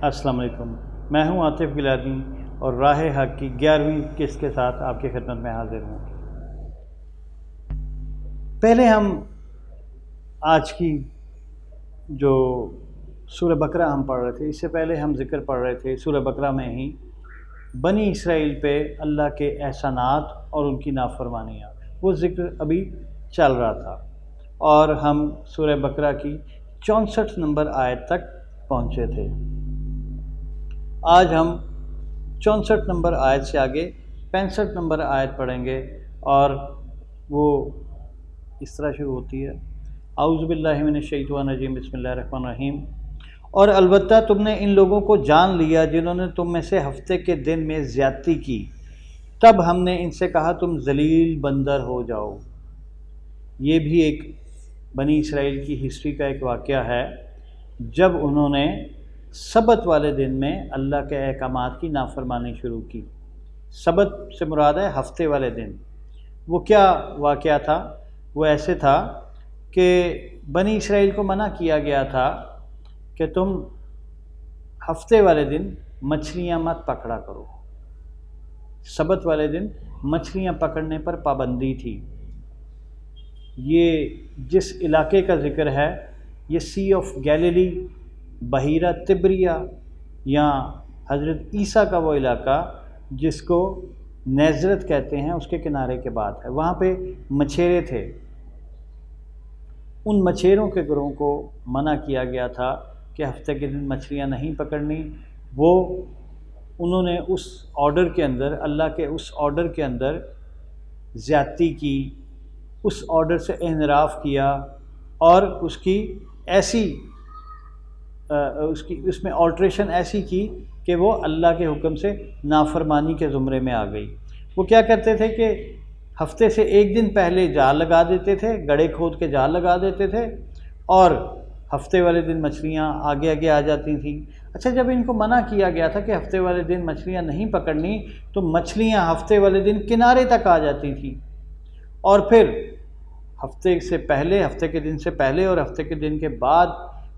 السلام علیکم، میں ہوں عاطف گیلانی اور راہ حق کی 11ویں قسط کے ساتھ آپ کی خدمت میں حاضر ہوں۔ پہلے ہم آج کی جو سورہ بقرہ ہم پڑھ رہے تھے، اس سے پہلے ہم ذکر پڑھ رہے تھے سورہ بقرہ میں ہی بنی اسرائیل پہ اللہ کے احسانات اور ان کی نافرمانیاں، وہ ذکر ابھی چل رہا تھا اور ہم سورہ بقرہ کی 64 نمبر آیت تک پہنچے تھے۔ آج ہم 64 نمبر آیت سے آگے 65 نمبر آیت پڑھیں گے اور وہ اس طرح شروع ہوتی ہے: اعوذ باللہ من الشیطان الرجیم، بسم اللہ الرحمن الرحیم۔ اور البتہ تم نے ان لوگوں کو جان لیا جنہوں نے تم میں سے ہفتے کے دن میں زیادتی کی، تب ہم نے ان سے کہا تم ذلیل بندر ہو جاؤ۔ یہ بھی ایک بنی اسرائیل کی ہسٹری کا ایک واقعہ ہے جب انہوں نے سبت والے دن میں اللہ کے احکامات کی نافرمانی شروع کی۔ سبت سے مراد ہے ہفتے والے دن۔ وہ کیا واقعہ تھا؟ وہ ایسے تھا کہ بنی اسرائیل کو منع کیا گیا تھا کہ تم ہفتے والے دن مچھلیاں مت پکڑا کرو۔ سبت والے دن مچھلیاں پکڑنے پر پابندی تھی۔ یہ جس علاقے کا ذکر ہے یہ سی آف گیلیلی، بحیرہ تبریہ، یا حضرت عیسیٰ کا وہ علاقہ جس کو نیزرت کہتے ہیں، اس کے کنارے کے بعد ہے۔ وہاں پہ مچھیرے تھے۔ ان مچھیروں کے گروہ کو منع کیا گیا تھا کہ ہفتے کے دن مچھلیاں نہیں پکڑنی۔ انہوں نے اس آرڈر کے اندر، اللہ کے اس آرڈر کے اندر زیادتی کی، اس آرڈر سے انحراف کیا اور اس میں آلٹریشن ایسی کی کہ وہ اللہ کے حکم سے نافرمانی کے زمرے میں آ گئی۔ وہ کیا کرتے تھے کہ ہفتے سے ایک دن پہلے جال لگا دیتے تھے، گڑھے کھود کے جال لگا دیتے تھے اور ہفتے والے دن مچھلیاں آگے آگے آ جاتی تھیں۔ اچھا، جب ان کو منع کیا گیا تھا کہ ہفتے والے دن مچھلیاں نہیں پکڑنی، تو مچھلیاں ہفتے والے دن کنارے تک آ جاتی تھیں اور پھر ہفتے کے دن سے پہلے اور ہفتے کے دن کے بعد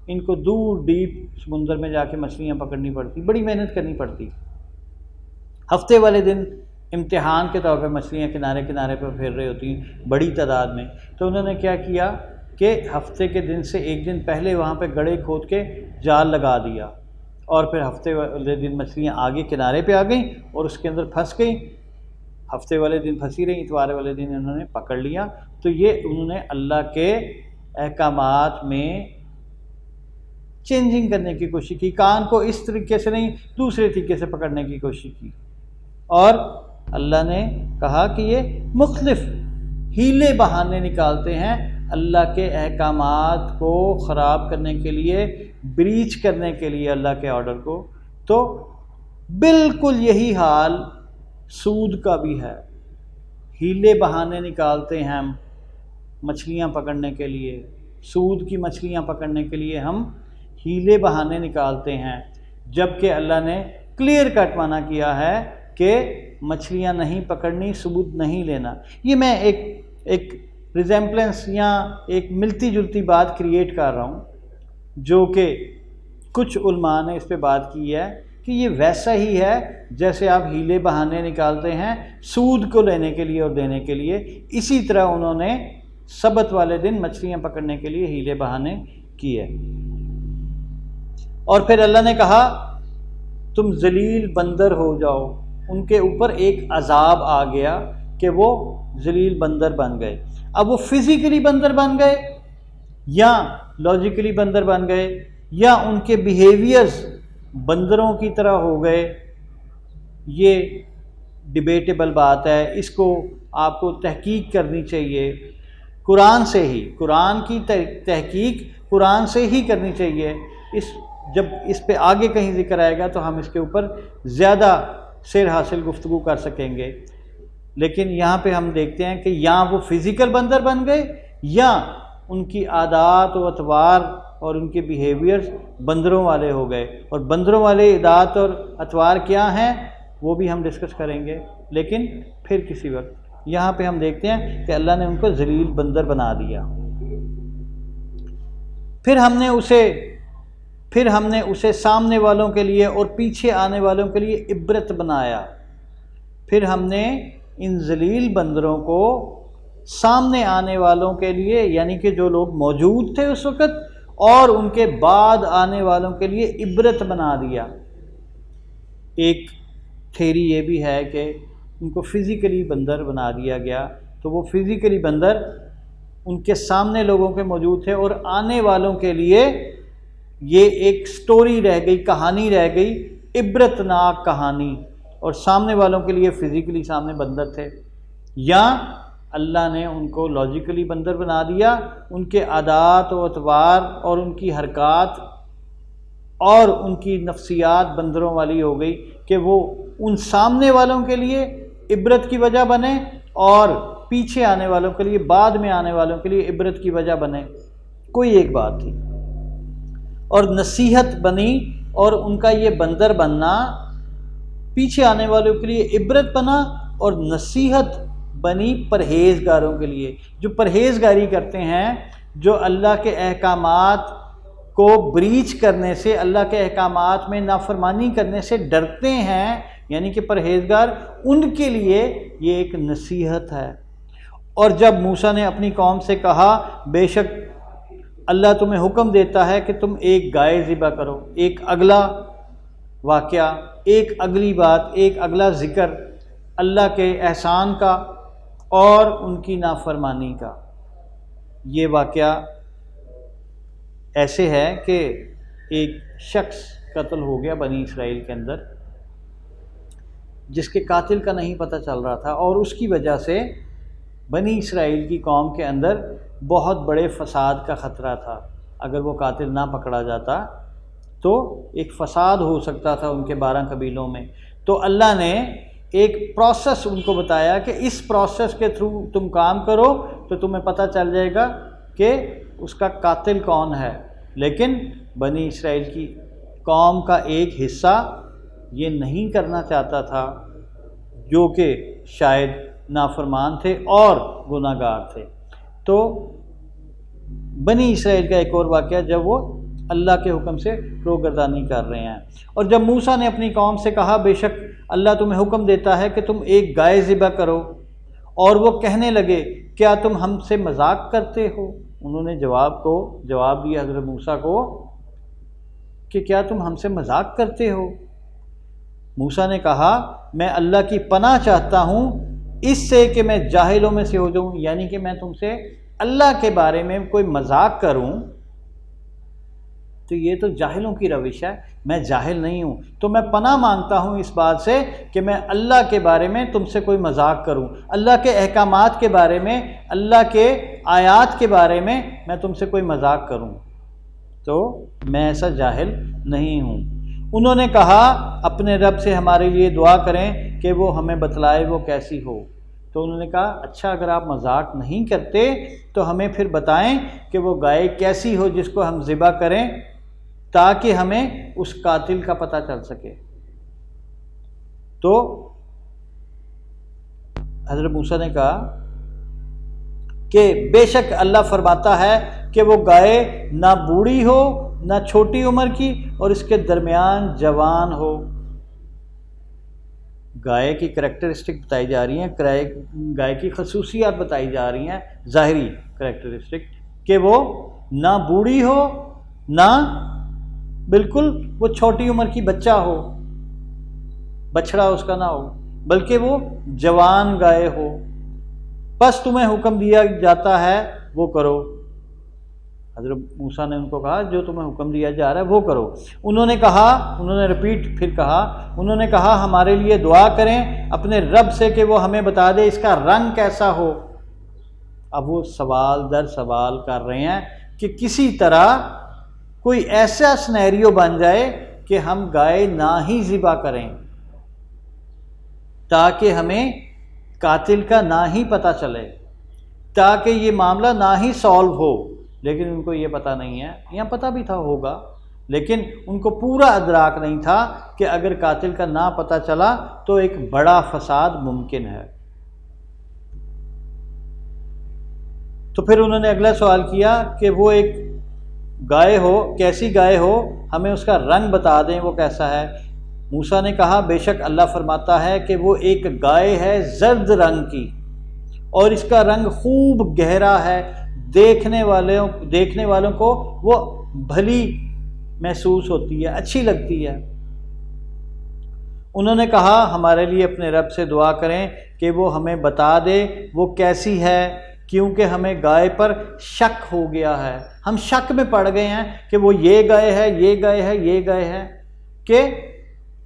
ان کو دور ڈیپ سمندر میں جا کے مچھلیاں پکڑنی پڑتی، بڑی محنت کرنی پڑتی۔ ہفتے والے دن امتحان کے طور پہ مچھلیاں کنارے کنارے پہ پھیر رہی ہوتی ہیں بڑی تعداد میں۔ تو انہوں نے کیا کیا کہ ہفتے کے دن سے ایک دن پہلے وہاں پہ گڑھے کھود کے جال لگا دیا اور پھر ہفتے والے دن مچھلیاں آگے کنارے پہ آ گئیں اور اس کے اندر پھنس گئیں۔ ہفتے والے دن پھنسی رہیں، اتوار والے دن انہوں نے پکڑ لیا۔ تو یہ انہوں نے اللہ کے احکامات میں چینجنگ کرنے کی کوشش کی، کان کو اس طریقے سے نہیں دوسرے طریقے سے پکڑنے کی کوشش کی، اور اللہ نے کہا کہ یہ مختلف ہیلے بہانے نکالتے ہیں اللہ کے احکامات کو خراب کرنے کے لیے، بریچ کرنے کے لیے اللہ کے آرڈر کو۔ تو بالکل یہی حال سود کا بھی ہے۔ ہیلے بہانے نکالتے ہیں ہم مچھلیاں پکڑنے کے لیے، سود کی مچھلیاں پکڑنے کے لیے ہم ہیلے بہانے نکالتے ہیں، جبکہ اللہ نے کلیئر کٹ منع کیا ہے کہ مچھلیاں نہیں پکڑنی، سود نہیں لینا۔ یہ میں ایک ریزیمپلنس یا ایک ملتی جلتی بات کریٹ کر رہا ہوں، جو کہ کچھ علماء نے اس پہ بات کی ہے کہ یہ ویسا ہی ہے جیسے آپ ہیلے بہانے نکالتے ہیں سود کو لینے کے لیے اور دینے کے لیے، اسی طرح انہوں نے سبت والے دن مچھلیاں پکڑنے کے لیے ہیلے بہانے کیے۔ اور پھر اللہ نے کہا تم ذلیل بندر ہو جاؤ۔ ان کے اوپر ایک عذاب آ گیا کہ وہ ذلیل بندر بن گئے۔ اب وہ فزیکلی بندر بن گئے یا لاجیکلی بندر بن گئے یا ان کے بیہیویئرز بندروں کی طرح ہو گئے، یہ ڈیبیٹیبل بات ہے۔ اس کو آپ کو تحقیق کرنی چاہیے قرآن سے ہی، قرآن کی تحقیق قرآن سے ہی کرنی چاہیے۔ جب اس پہ آگے کہیں ذکر آئے گا تو ہم اس کے اوپر زیادہ سیر حاصل گفتگو کر سکیں گے، لیکن یہاں پہ ہم دیکھتے ہیں کہ یا وہ فزیکل بندر بن گئے یا ان کی عادات و اطوار اور ان کے بیہیویئرز بندروں والے ہو گئے۔ اور بندروں والے عادات اور اطوار کیا ہیں وہ بھی ہم ڈسکس کریں گے، لیکن پھر کسی وقت۔ یہاں پہ ہم دیکھتے ہیں کہ اللہ نے ان کو ذلیل بندر بنا دیا۔ پھر ہم نے اسے پھر ہم نے اسے سامنے والوں کے لیے اور پیچھے آنے والوں کے لیے عبرت بنایا۔ پھر ہم نے ان ذلیل بندروں کو سامنے آنے والوں کے لیے، یعنی کہ جو لوگ موجود تھے اس وقت، اور ان کے بعد آنے والوں کے لیے عبرت بنا دیا۔ ایک تھیری یہ بھی ہے کہ ان کو فزیکلی بندر بنا دیا گیا، تو وہ فزیکلی بندر ان کے سامنے لوگوں کے موجود تھے، اور آنے والوں کے لیے یہ ایک سٹوری رہ گئی، کہانی رہ گئی، عبرت ناک کہانی، اور سامنے والوں کے لیے فزیکلی سامنے بندر تھے۔ یا اللہ نے ان کو لاجیکلی بندر بنا دیا، ان کے عادات و اطوار اور ان کی حرکات اور ان کی نفسیات بندروں والی ہو گئی کہ وہ ان سامنے والوں کے لیے عبرت کی وجہ بنے، اور پیچھے آنے والوں کے لیے، بعد میں آنے والوں کے لیے عبرت کی وجہ بنے۔ کوئی ایک بات تھی، اور نصیحت بنی، اور ان کا یہ بندر بننا پیچھے آنے والوں کے لیے عبرت بنا، اور نصیحت بنی پرہیزگاروں کے لیے، جو پرہیزگاری کرتے ہیں، جو اللہ کے احکامات کو بریچ کرنے سے، اللہ کے احکامات میں نافرمانی کرنے سے ڈرتے ہیں، یعنی کہ پرہیزگار، ان کے لیے یہ ایک نصیحت ہے۔ اور جب موسیٰ نے اپنی قوم سے کہا بے شک اللہ تمہیں حکم دیتا ہے کہ تم ایک گائے ذبح کرو، ایک اگلا واقعہ، ایک اگلی بات، ایک اگلا ذکر اللہ کے احسان کا اور ان کی نافرمانی کا۔ یہ واقعہ ایسے ہے کہ ایک شخص قتل ہو گیا بنی اسرائیل کے اندر، جس کے قاتل کا نہیں پتہ چل رہا تھا، اور اس کی وجہ سے بنی اسرائیل کی قوم کے اندر بہت بڑے فساد کا خطرہ تھا۔ اگر وہ قاتل نہ پکڑا جاتا تو ایک فساد ہو سکتا تھا ان کے 12 قبیلوں میں۔ تو اللہ نے ایک پروسیس ان کو بتایا کہ اس پروسیس کے تھرو تم کام کرو تو تمہیں پتہ چل جائے گا کہ اس کا قاتل کون ہے۔ لیکن بنی اسرائیل کی قوم کا ایک حصہ یہ نہیں کرنا چاہتا تھا، جو کہ شاید نافرمان تھے اور گناہ گار تھے۔ تو بنی اسرائیل کا ایک اور واقعہ جب وہ اللہ کے حکم سے روگردانی کر رہے ہیں، اور جب موسیٰ نے اپنی قوم سے کہا بے شک اللہ تمہیں حکم دیتا ہے کہ تم ایک گائے ذبح کرو، اور وہ کہنے لگے کیا تم ہم سے مذاق کرتے ہو؟ انہوں نے جواب دیا حضرت موسیٰ کو کہ کیا تم ہم سے مذاق کرتے ہو؟ موسیٰ نے کہا میں اللہ کی پناہ چاہتا ہوں اس سے کہ میں جاہلوں میں سے ہو جاؤں، یعنی کہ میں تم سے اللہ کے بارے میں کوئی مذاق کروں تو یہ تو جاہلوں کی روش ہے، میں جاہل نہیں ہوں، تو میں پناہ مانگتا ہوں اس بات سے کہ میں اللہ کے بارے میں تم سے کوئی مذاق کروں، اللہ کے احکامات کے بارے میں، اللہ کے آیات کے بارے میں تم سے کوئی مذاق کروں، تو میں ایسا جاہل نہیں ہوں۔ انہوں نے کہا اپنے رب سے ہمارے لیے دعا کریں کہ وہ ہمیں بتلائے وہ کیسی ہو۔ تو انہوں نے کہا اچھا اگر آپ مذاق نہیں کرتے تو ہمیں پھر بتائیں کہ وہ گائے کیسی ہو جس کو ہم ذبح کریں تاکہ ہمیں اس قاتل کا پتہ چل سکے۔ تو حضرت موسیٰ نے کہا کہ بے شک اللہ فرماتا ہے کہ وہ گائے نہ بوڑھی ہو نہ چھوٹی عمر کی اور اس کے درمیان جوان ہو۔ گائے کی کریکٹرسٹک بتائی جا رہی ہیں، گائے کی خصوصیات بتائی جا رہی ہیں، ظاہری کریکٹرسٹک، کہ وہ نہ بوڑھی ہو نہ بالکل وہ چھوٹی عمر کی بچہ ہو، بچڑا اس کا نہ ہو، بلکہ وہ جوان گائے ہو۔ بس تمہیں حکم دیا جاتا ہے وہ کرو۔ حضرت موسیٰ نے ان کو کہا جو تمہیں حکم دیا جا رہا ہے وہ کرو۔ انہوں نے رپیٹ پھر کہا، انہوں نے کہا ہمارے لیے دعا کریں اپنے رب سے کہ وہ ہمیں بتا دے اس کا رنگ کیسا ہو۔ اب وہ سوال در سوال کر رہے ہیں کہ کسی طرح کوئی ایسا سنیریو بن جائے کہ ہم گائے نہ ہی ذبح کریں تاکہ ہمیں قاتل کا نہ ہی پتہ چلے، تاکہ یہ معاملہ نہ ہی سالو ہو۔ لیکن ان کو یہ پتہ نہیں ہے، یا پتہ بھی تھا ہوگا لیکن ان کو پورا ادراک نہیں تھا کہ اگر قاتل کا نہ پتہ چلا تو ایک بڑا فساد ممکن ہے۔ تو پھر انہوں نے اگلا سوال کیا کہ وہ ایک گائے ہو، کیسی گائے ہو، ہمیں اس کا رنگ بتا دیں وہ کیسا ہے۔ موسیٰ نے کہا بے شک اللہ فرماتا ہے کہ وہ ایک گائے ہے زرد رنگ کی، اور اس کا رنگ خوب گہرا ہے، دیکھنے والوں کو وہ بھلی محسوس ہوتی ہے، اچھی لگتی ہے۔ انہوں نے کہا ہمارے لیے اپنے رب سے دعا کریں کہ وہ ہمیں بتا دے وہ کیسی ہے، کیونکہ ہمیں گائے پر شک ہو گیا ہے، ہم شک میں پڑ گئے ہیں کہ وہ یہ گائے ہے، یہ گائے ہے، یہ گائے ہے، کہ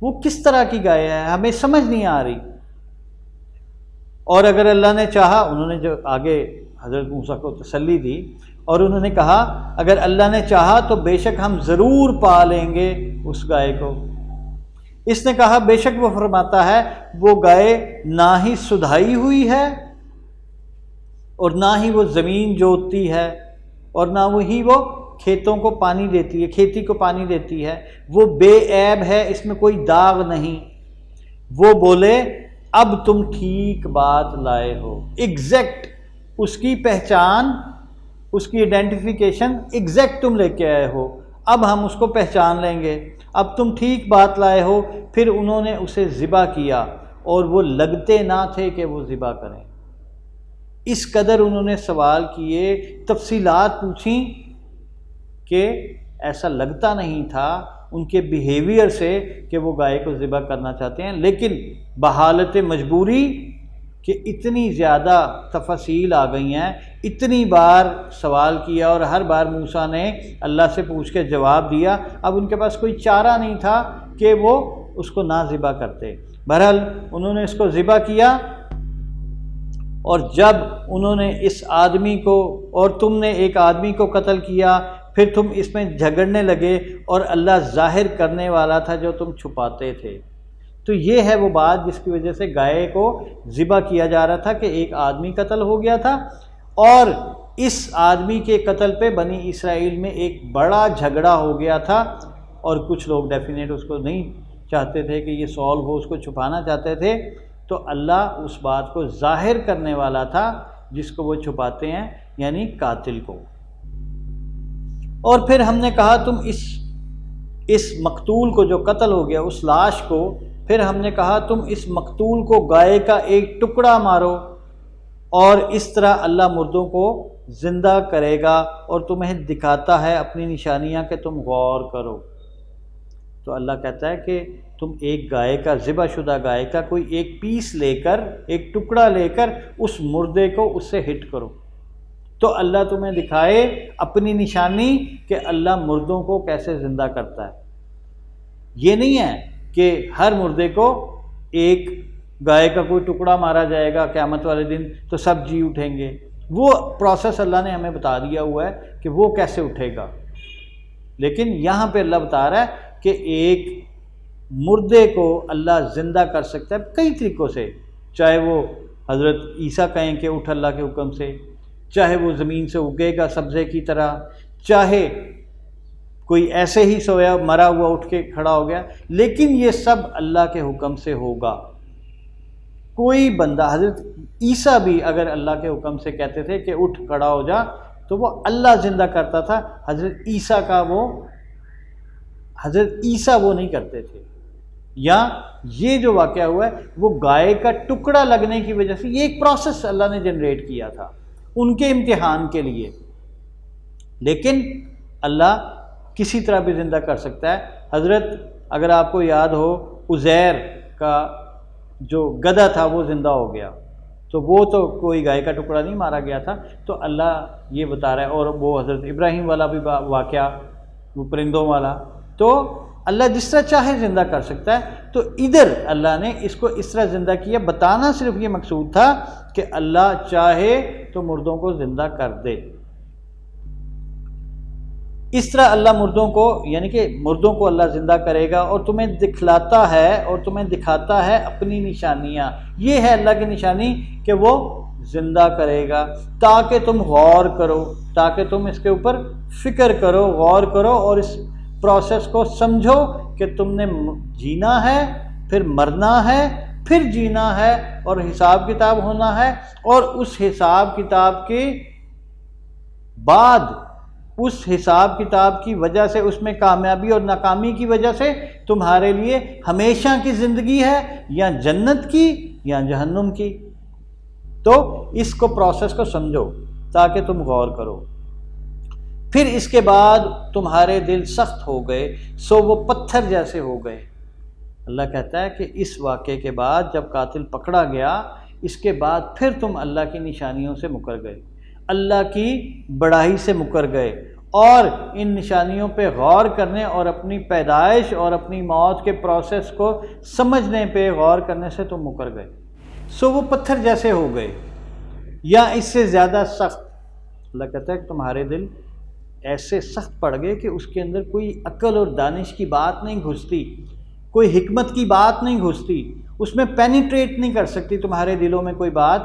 وہ کس طرح کی گائے ہے، ہمیں سمجھ نہیں آ رہی۔ اور اگر اللہ نے چاہا، انہوں نے جو آگے حضرت موسیٰ کو تسلی دی، اور انہوں نے کہا اگر اللہ نے چاہا تو بے شک ہم ضرور پا لیں گے اس گائے کو۔ اس نے کہا بے شک وہ فرماتا ہے وہ گائے نہ ہی سدھائی ہوئی ہے، اور نہ ہی وہ زمین جوتتی ہے، اور نہ وہی وہ کھیتوں کو پانی دیتی ہے، کھیتی کو پانی دیتی ہے، وہ بے عیب ہے، اس میں کوئی داغ نہیں۔ وہ بولے اب تم ٹھیک بات لائے ہو، ایگزیکٹ اس کی پہچان، اس کی آئیڈینٹیفیکیشن ایگزیکٹ تم لے کے آئے ہو، اب ہم اس کو پہچان لیں گے، اب تم ٹھیک بات لائے ہو۔ پھر انہوں نے اسے ذبح کیا، اور وہ لگتے نہ تھے کہ وہ ذبح کریں۔ اس قدر انہوں نے سوال کیے، تفصیلات پوچھیں، کہ ایسا لگتا نہیں تھا ان کے بیہیویئر سے کہ وہ گائے کو ذبح کرنا چاہتے ہیں، لیکن بحالت مجبوری کہ اتنی زیادہ تفاصیل آ گئی ہیں، اتنی بار سوال کیا اور ہر بار موسیٰ نے اللہ سے پوچھ کے جواب دیا، اب ان کے پاس کوئی چارہ نہیں تھا کہ وہ اس کو نہ ذبح کرتے۔ بہرحال انہوں نے اس کو ذبح کیا، اور جب انہوں نے اس آدمی کو، اور تم نے ایک آدمی کو قتل کیا، پھر تم اس میں جھگڑنے لگے، اور اللہ ظاہر کرنے والا تھا جو تم چھپاتے تھے۔ تو یہ ہے وہ بات جس کی وجہ سے گائے کو ذبح کیا جا رہا تھا، کہ ایک آدمی قتل ہو گیا تھا، اور اس آدمی کے قتل پہ بنی اسرائیل میں ایک بڑا جھگڑا ہو گیا تھا، اور کچھ لوگ ڈیفینیٹ اس کو نہیں چاہتے تھے کہ یہ سالو ہو، اس کو چھپانا چاہتے تھے۔ تو اللہ اس بات کو ظاہر کرنے والا تھا جس کو وہ چھپاتے ہیں، یعنی قاتل کو۔ اور پھر ہم نے کہا تم اس مقتول کو جو قتل ہو گیا، اس لاش کو، پھر ہم نے کہا تم اس مقتول کو گائے کا ایک ٹکڑا مارو، اور اس طرح اللہ مردوں کو زندہ کرے گا، اور تمہیں دکھاتا ہے اپنی نشانیاں کہ تم غور کرو۔ تو اللہ کہتا ہے کہ تم ایک گائے کا، ذبح شدہ گائے کا کوئی ایک پیس لے کر، ایک ٹکڑا لے کر اس مردے کو اس سے ہٹ کرو، تو اللہ تمہیں دکھائے اپنی نشانی کہ اللہ مردوں کو کیسے زندہ کرتا ہے۔ یہ نہیں ہے کہ ہر مردے کو ایک گائے کا کوئی ٹکڑا مارا جائے گا قیامت والے دن تو سب جی اٹھیں گے، وہ پروسیس اللہ نے ہمیں بتا دیا ہوا ہے کہ وہ کیسے اٹھے گا۔ لیکن یہاں پہ اللہ بتا رہا ہے کہ ایک مردے کو اللہ زندہ کر سکتا ہے کئی طریقوں سے، چاہے وہ حضرت عیسیٰ کہیں کہ اٹھ اللہ کے حکم سے، چاہے وہ زمین سے اگے گا سبزے کی طرح، چاہے کوئی ایسے ہی سویا مرا ہوا اٹھ کے کھڑا ہو گیا، لیکن یہ سب اللہ کے حکم سے ہوگا۔ کوئی بندہ، حضرت عیسیٰ بھی اگر اللہ کے حکم سے کہتے تھے کہ اٹھ کھڑا ہو جا تو وہ اللہ زندہ کرتا تھا، حضرت عیسیٰ وہ نہیں کرتے تھے۔ یا یہ جو واقعہ ہوا ہے وہ گائے کا ٹکڑا لگنے کی وجہ سے، یہ ایک پروسیس اللہ نے جنریٹ کیا تھا ان کے امتحان کے لیے، لیکن اللہ کسی طرح بھی زندہ کر سکتا ہے۔ حضرت اگر آپ کو یاد ہو عزیر کا جو گدھا تھا وہ زندہ ہو گیا، تو وہ تو کوئی گائے کا ٹکڑا نہیں مارا گیا تھا، تو اللہ یہ بتا رہا ہے۔ اور وہ حضرت ابراہیم والا بھی واقعہ، وہ پرندوں والا، تو اللہ جس طرح چاہے زندہ کر سکتا ہے۔ تو ادھر اللہ نے اس کو اس طرح زندہ کیا، بتانا صرف یہ مقصود تھا کہ اللہ چاہے تو مردوں کو زندہ کر دے۔ اس طرح اللہ مردوں کو، یعنی کہ مردوں کو اللہ زندہ کرے گا، اور تمہیں دکھلاتا ہے اور تمہیں دکھاتا ہے اپنی نشانیاں۔ یہ ہے اللہ کی نشانی کہ وہ زندہ کرے گا، تاکہ تم غور کرو، تاکہ تم اس کے اوپر فکر کرو، غور کرو، اور اس پروسیس کو سمجھو کہ تم نے جینا ہے، پھر مرنا ہے، پھر جینا ہے، اور حساب کتاب ہونا ہے، اور اس حساب کتاب کے بعد اس حساب کتاب کی وجہ سے، اس میں کامیابی اور ناکامی کی وجہ سے تمہارے لیے ہمیشہ کی زندگی ہے یا جنت کی یا جہنم کی۔ تو اس کو پروسیس کو سمجھو تاکہ تم غور کرو۔ پھر اس کے بعد تمہارے دل سخت ہو گئے سو وہ پتھر جیسے ہو گئے۔ اللہ کہتا ہے کہ اس واقعے کے بعد جب قاتل پکڑا گیا، اس کے بعد پھر تم اللہ کی نشانیوں سے مکر گئے، اللہ کی بڑائی سے مکر گئے، اور ان نشانیوں پہ غور کرنے اور اپنی پیدائش اور اپنی موت کے پروسیس کو سمجھنے پہ غور کرنے سے تم مکر گئے، سو وہ پتھر جیسے ہو گئے یا اس سے زیادہ سخت۔ اللہ کہتا ہے کہ تمہارے دل ایسے سخت پڑ گئے کہ اس کے اندر کوئی عقل اور دانش کی بات نہیں گھستی، کوئی حکمت کی بات نہیں گھستی، اس میں پینیٹریٹ نہیں کر سکتی تمہارے دلوں میں کوئی بات،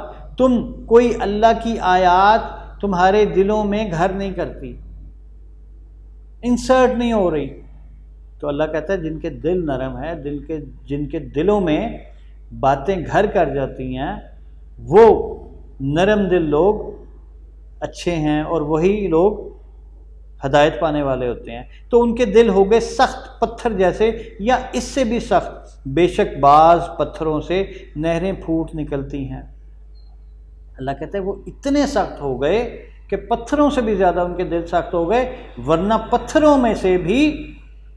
کوئی اللہ کی آیات تمہارے دلوں میں گھر نہیں کرتی، انسرٹ نہیں ہو رہی۔ تو اللہ کہتا ہے جن کے دل نرم ہے، جن کے دلوں میں باتیں گھر کر جاتی ہیں، وہ نرم دل لوگ اچھے ہیں اور وہی لوگ ہدایت پانے والے ہوتے ہیں۔ تو ان کے دل ہو گئے سخت پتھر جیسے یا اس سے بھی سخت، بے شک بعض پتھروں سے نہریں پھوٹ نکلتی ہیں۔ اللہ کہتا ہے وہ اتنے سخت ہو گئے کہ پتھروں سے بھی زیادہ ان کے دل سخت ہو گئے، ورنہ پتھروں میں سے بھی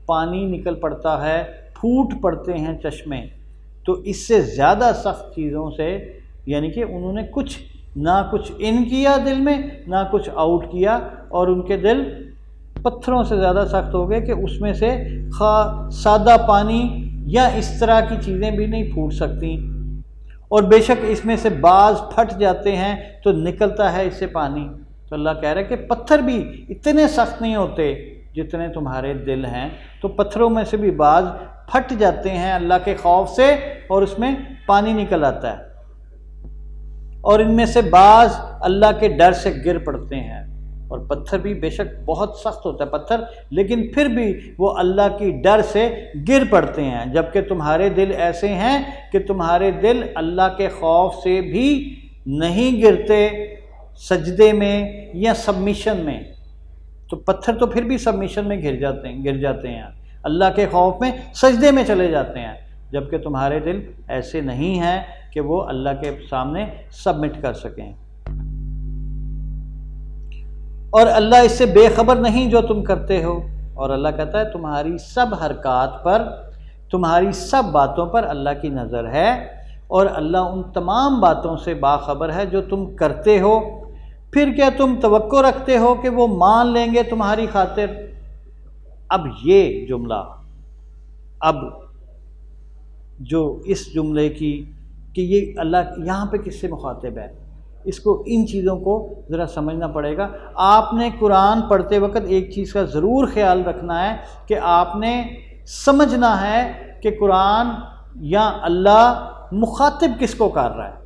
پانی نکل پڑتا ہے، پھوٹ پڑتے ہیں چشمے۔ تو اس سے زیادہ سخت چیزوں سے، یعنی کہ انہوں نے نہ کچھ ان کیا دل میں، نہ کچھ آؤٹ کیا، اور ان کے دل پتھروں سے زیادہ سخت ہو گئے کہ اس میں سے سادہ پانی یا اس طرح کی چیزیں بھی نہیں پھوٹ سکتی، اور بے شک اس میں سے بعض پھٹ جاتے ہیں تو نکلتا ہے اس سے پانی۔ تو اللہ کہہ رہا ہے کہ پتھر بھی اتنے سخت نہیں ہوتے جتنے تمہارے دل ہیں، تو پتھروں میں سے بھی بعض پھٹ جاتے ہیں اللہ کے خوف سے اور اس میں پانی نکل آتا ہے، اور ان میں سے بعض اللہ کے ڈر سے گر پڑتے ہیں۔ اور پتھر بھی بے شک بہت سخت ہوتا ہے پتھر، لیکن پھر بھی وہ اللہ کی ڈر سے گر پڑتے ہیں، جبکہ تمہارے دل ایسے ہیں کہ تمہارے دل اللہ کے خوف سے بھی نہیں گرتے سجدے میں یا سبمیشن میں۔ تو پتھر تو پھر بھی سبمیشن میں گر جاتے ہیں، اللہ کے خوف میں سجدے میں چلے جاتے ہیں، جبکہ تمہارے دل ایسے نہیں ہیں کہ وہ اللہ کے سامنے سبمٹ کر سکیں۔ اور اللہ اس سے بے خبر نہیں جو تم کرتے ہو، اور اللہ کہتا ہے تمہاری سب حرکات پر، تمہاری سب باتوں پر اللہ کی نظر ہے، اور اللہ ان تمام باتوں سے باخبر ہے جو تم کرتے ہو۔ پھر کیا تم توقع رکھتے ہو کہ وہ مان لیں گے تمہاری خاطر؟ اب یہ جملہ، اب جو اس جملے کی کہ یہ اللہ یہاں پہ کس سے مخاطب ہے، اس کو ان چیزوں کو ذرا سمجھنا پڑے گا۔ آپ نے قرآن پڑھتے وقت ایک چیز کا ضرور خیال رکھنا ہے کہ آپ نے سمجھنا ہے کہ قرآن یا اللہ مخاطب کس کو کر رہا ہے۔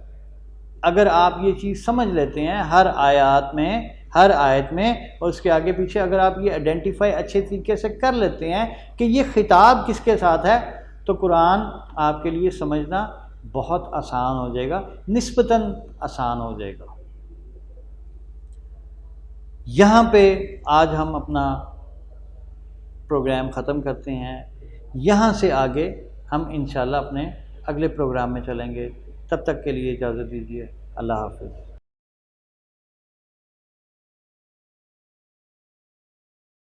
اگر آپ یہ چیز سمجھ لیتے ہیں ہر آیت میں اور اس کے آگے پیچھے، اگر آپ یہ آئیڈینٹیفائی اچھے طریقے سے کر لیتے ہیں کہ یہ خطاب کس کے ساتھ ہے، تو قرآن آپ کے لیے سمجھنا بہت آسان ہو جائے گا، نسبتاً آسان ہو جائے گا۔ یہاں پہ آج ہم اپنا پروگرام ختم کرتے ہیں، یہاں سے آگے ہم انشاءاللہ اپنے اگلے پروگرام میں چلیں گے۔ تب تک کے لیے اجازت دیجیے، اللہ حافظ۔